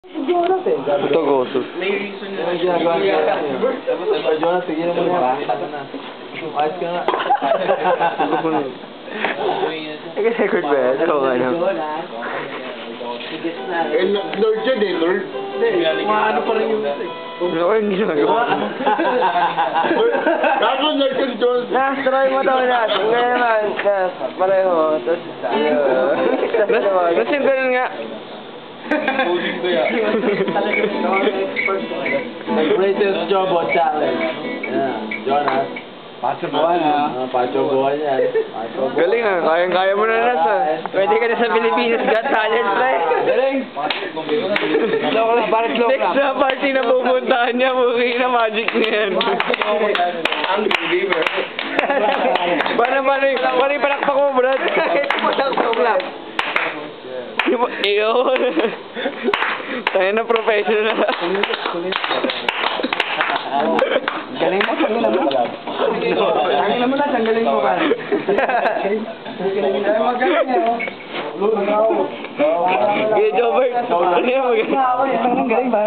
Ito goto. May reason na. Ano ginagawa niya? Tapos Jonas, sige na muna. Ayos ka nga. Nag-record ba yan? Ikaw nga no? Lord yun eh, Lord. Ano pa rin yung Ano ko yung ginagawa? Kaso Lord yun, Jonas. Nas, try mo daw Nas. Ngayon naman, Nas. Pareho. Tapos, Nas yung ganun nga. Coding ko yan. The greatest job on challenge. Yeah, Jonas. Pacho buwan ha. Pacho buwan yan. Galing ah. Kayang-kaya mo na Nas ah. Pwede ka na sa Pilipinas Got Talent pre. Galing. Next na party na pupuntahan niya, mukhang na magic na yan. Ang believer. Paano yung palakpak mo, Brad? Palakpak lang. Iyo. Tayo na professional. Galing mo, tanggalin mo. Tanggalin mo na, tanggalin mo ka. Magaling eh, Okay, Jobert. Ano yan? Galing ba?